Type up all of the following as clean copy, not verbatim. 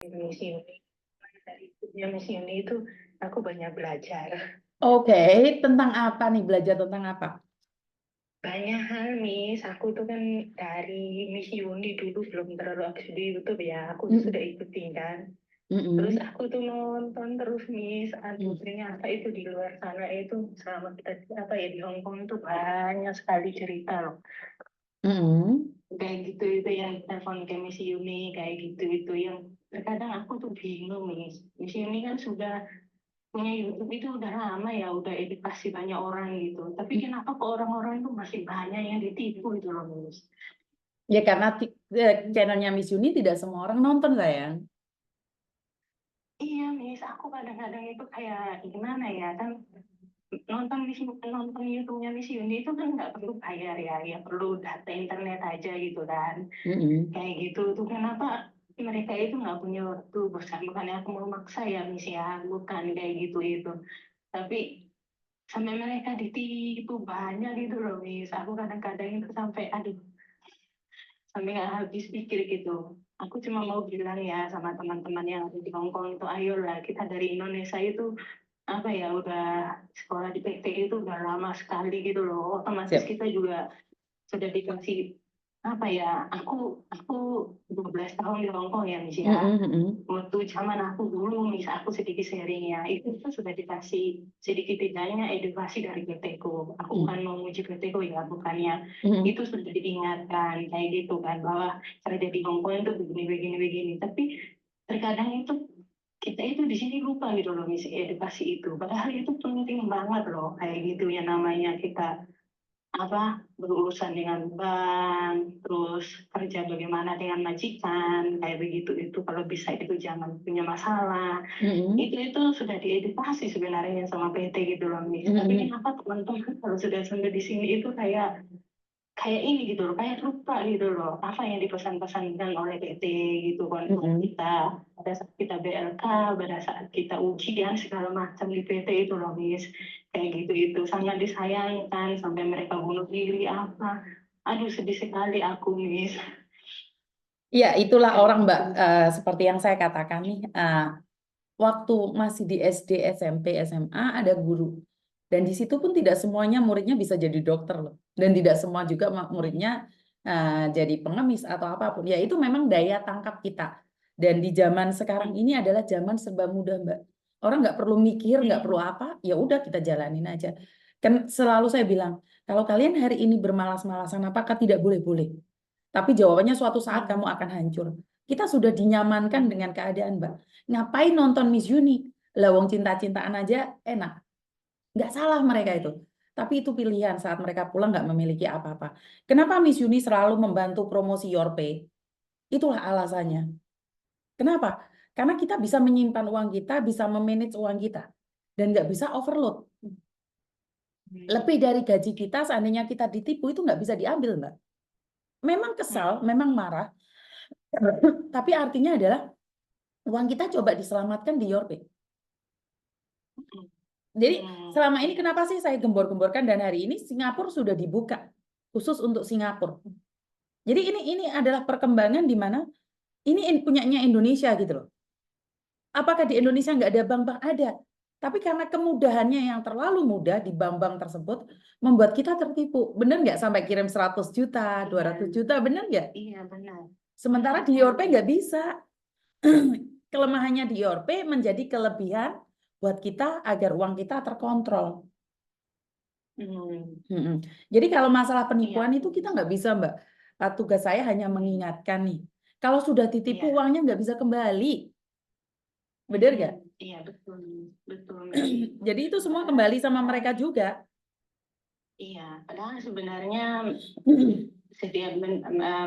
Misi Uni. Dari ikutnya Misi Uni itu aku banyak belajar. Oke, tentang apa nih? Belajar tentang apa? Banyak hal, Miss. Aku tuh kan dari Misi Uni dulu belum terlalu aktif di YouTube ya. Aku tuh sudah Mm-mm. ikutin kan. Terus Mm-mm. aku tuh nonton terus, Miss. Aduh, Mm. ternyata itu di luar sana itu selama kita apa ya di Hong Kong tuh banyak sekali cerita loh. Mm-mm. Kayak gitu itu yang telepon ke Misi Uni kayak gitu itu yang terkadang aku tuh bingung, Miss. Misi Uni kan sudah punya YouTube itu udah lama ya, udah edukasi banyak orang gitu. Tapi kenapa kok orang-orang itu masih banyak yang ditipu itu loh, Miss? Ya karena channelnya Miss Yuni tidak semua orang nonton, sayang. Iya, Miss, aku kadang-kadang itu kayak gimana ya, kan nonton YouTube-nya Miss Yuni itu kan nggak perlu bayar ya, ya perlu data internet aja gitu kan. Mm-mm. Kayak gitu tuh kenapa mereka itu nggak punya waktu bersama, bukannya aku mau maksa ya, Miss ya, bukan kayak gitu itu. Tapi sampai mereka ditipu banyak gitu loh, Miss. Aku kadang-kadang itu sampai aduh, sampai nggak habis pikir gitu. Aku cuma mau bilang ya sama teman-teman yang ada di Hongkong itu, ayolah kita dari Indonesia itu apa ya udah sekolah di PT itu udah lama sekali gitu loh. Otomatis Siap. kita juga sudah dikasih apa ya, aku 12 tahun di Hongkong ya, Miss ya. Mm-mm. Mm-mm. Waktu zaman aku dulu, Miss, aku sedikit sharing ya, itu tuh sudah dikasih sedikit tidaknya edukasi dari PT ku. Aku bukan mau memuji PT ku ya, bukannya Mm-mm. itu sudah diingatkan kayak gitu kan bahwa kerja di Hongkong itu begini begini begini. Tapi terkadang itu kita itu di sini lupa gitu loh, Miss, edukasi itu. Padahal itu penting banget loh, kayak gitu ya namanya kita apa berurusan dengan bank, terus kerja bagaimana dengan majikan, kayak begitu itu kalau bisa itu jangan punya masalah. Mm-mm. Itu sudah diedukasi sebenarnya sama PT gitu loh, Miss. Tapi Mm-mm. kenapa teman-teman kalau sudah sampai di sini itu kayak kayak ini gitu loh, kayak lupa gitu loh apa yang dipesan-pesankan oleh PT gitu kan buat Mm-mm. kita pada saat kita BLK, pada saat kita ujian segala macam di PT itu loh, Miss. Kayak gitu itu sangat disayangkan sampai mereka bunuh diri apa. Aduh, sedih sekali aku, Miss. Ya, itulah Kayak orang, Mbak. gitu. Seperti yang saya katakan nih, waktu masih di SD, SMP, SMA ada guru. Dan di situ pun tidak semuanya muridnya bisa jadi dokter loh. Dan tidak semua juga muridnya jadi pengemis atau apapun. Ya itu memang daya tangkap kita. Dan di zaman sekarang ini adalah zaman serba mudah, Mbak. Orang nggak perlu mikir, nggak perlu apa, ya udah kita jalanin aja. Kan selalu saya bilang, kalau kalian hari ini bermalas-malasan, apakah tidak boleh-boleh? Tapi jawabannya suatu saat kamu akan hancur. Kita sudah dinyamankan dengan keadaan, Mbak. Ngapain nonton Miss Yuni? Lawang cinta-cintaan aja enak. Nggak salah mereka itu. Tapi itu pilihan saat mereka pulang nggak memiliki apa-apa. Kenapa Miss Yuni selalu membantu promosi Your Pay? Itulah alasannya. Kenapa? Karena kita bisa menyimpan uang kita, bisa memanage uang kita. Dan nggak bisa overload. Lebih dari gaji kita, seandainya kita ditipu, itu nggak bisa diambil, Mbak. Memang kesal, memang marah. Tapi artinya adalah uang kita coba diselamatkan di Your Pay. Jadi selama ini kenapa sih saya gembor-gemborkan dan hari ini Singapura sudah dibuka khusus untuk Singapura. Jadi ini adalah perkembangan di mana ini punyanya Indonesia gitu loh. Apakah di Indonesia nggak ada bank-bank? Ada. Tapi karena kemudahannya yang terlalu mudah di bank-bank tersebut membuat kita tertipu. Benar nggak sampai kirim 100 juta, 200 juta, benar nggak? Iya, benar. Sementara Benar di sekali. Yorpay nggak bisa. Kelemahannya di Yorpay menjadi kelebihan buat kita agar uang kita terkontrol. Jadi kalau masalah Iya, penipuan itu kita nggak bisa, Mbak. Tugas saya hanya mengingatkan nih. Kalau sudah ditipu iya. uangnya nggak bisa kembali. Bener nggak? Iya, betul, betul, Miss. Jadi itu semua Padahal, kembali sama padahal, mereka juga. iya, padahal sebenarnya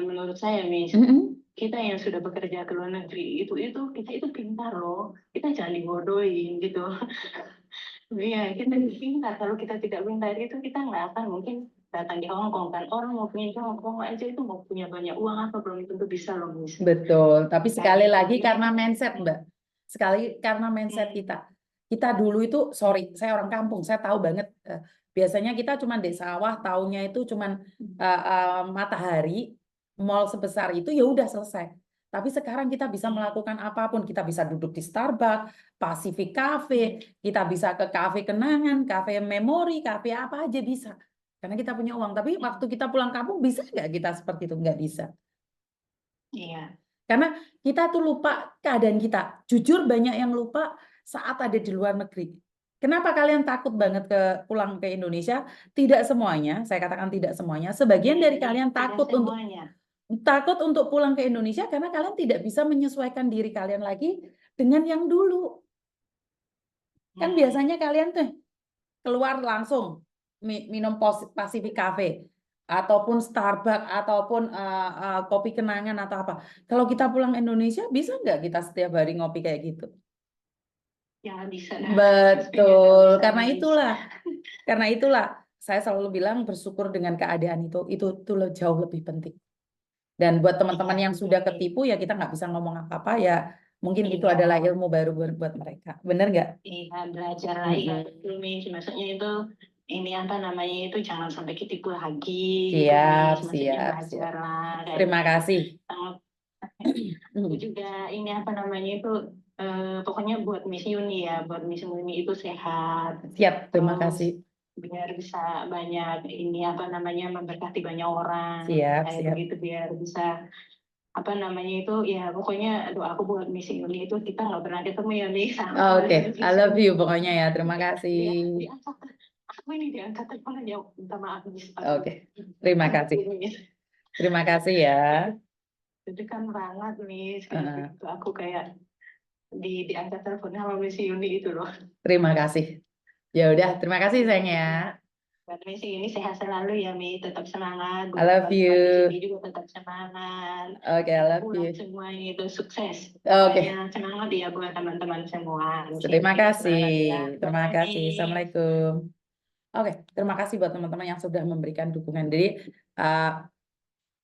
menurut saya, Miss, Mm-mm. kita yang sudah bekerja ke luar negeri itu kita itu pintar loh. Kita jangan dibodohin gitu. Iya, kita pintar. Kalau kita tidak pintar itu kita nggak akan mungkin datang di Hong Kong kan. Orang mau punya di Hong Kong aja itu mau punya banyak uang apa belum tentu bisa loh, Miss. Betul. Tapi Kayak sekali gitu. lagi Mereka, karena mindset, Mbak. Sekali karena mindset kita. Kita dulu itu, sorry, saya orang kampung, saya tahu banget. Biasanya kita cuma di sawah, taunya itu cuma matahari, mall sebesar itu ya udah selesai. Tapi sekarang kita bisa melakukan apapun. Kita bisa duduk di Starbucks, Pacific Cafe, kita bisa ke kafe kenangan, kafe memori, kafe apa aja bisa. Karena kita punya uang. Tapi waktu kita pulang kampung, bisa nggak kita seperti itu? Nggak bisa. Iya. Karena kita tuh lupa keadaan kita. Jujur banyak yang lupa saat ada di luar negeri. Kenapa kalian takut banget pulang ke Indonesia? Tidak semuanya, saya katakan tidak semuanya. Sebagian dari kalian Tidak semuanya. takut untuk pulang ke Indonesia karena kalian tidak bisa menyesuaikan diri kalian lagi dengan yang dulu. Kan biasanya kalian tuh keluar langsung minum Pacific Cafe ataupun Starbucks ataupun kopi kenangan atau apa. Kalau kita pulang Indonesia bisa nggak kita setiap hari ngopi kayak gitu? Ya bisa. Betul. Bisa, Karena itulah saya selalu bilang bersyukur dengan keadaan itu jauh lebih penting. Dan buat teman-teman yang sudah ketipu ya kita nggak bisa ngomong apa-apa ya. Mungkin itu adalah ilmu baru buat mereka. Bener nggak? Iya, belajar lagi. Betul, Miss. Maksudnya itu, ini apa namanya itu, jangan sampai ketipu lagi. Gitu, Siap, Miss. Maksudnya siap. belajar lah. Terima kasih. Aku juga ini apa namanya itu, pokoknya buat Miss Yuni ya, buat Miss Yuni itu sehat. Siap, terima Terus kasih. biar bisa banyak ini apa namanya memberkati banyak orang. Siap, Kayak siap. begitu biar bisa apa namanya itu ya pokoknya doaku buat Miss Yuni itu kita nggak pernah ketemu ya Miss. Oke, I love you pokoknya ya. Terima kasih. Aku ini diangkat teleponnya, minta maaf Miss. Oke, terima kasih. Terima kasih ya. Itu kan banget Miss, gitu. Aku kayak diangkat teleponnya sama Miss Yuni itu loh. Terima kasih. Ya udah, terima kasih sayang ya. Buat Miss Yuni sehat selalu ya Mi, tetap semangat. I love you. Di sini juga tetap semangat. Oke, I love you. Semuanya itu sukses. Oke. Semangat ya buat teman-teman semua. Terima kasih. Ya. Terima kasih. Assalamualaikum. Oke, terima kasih buat teman-teman yang sudah memberikan dukungan. Jadi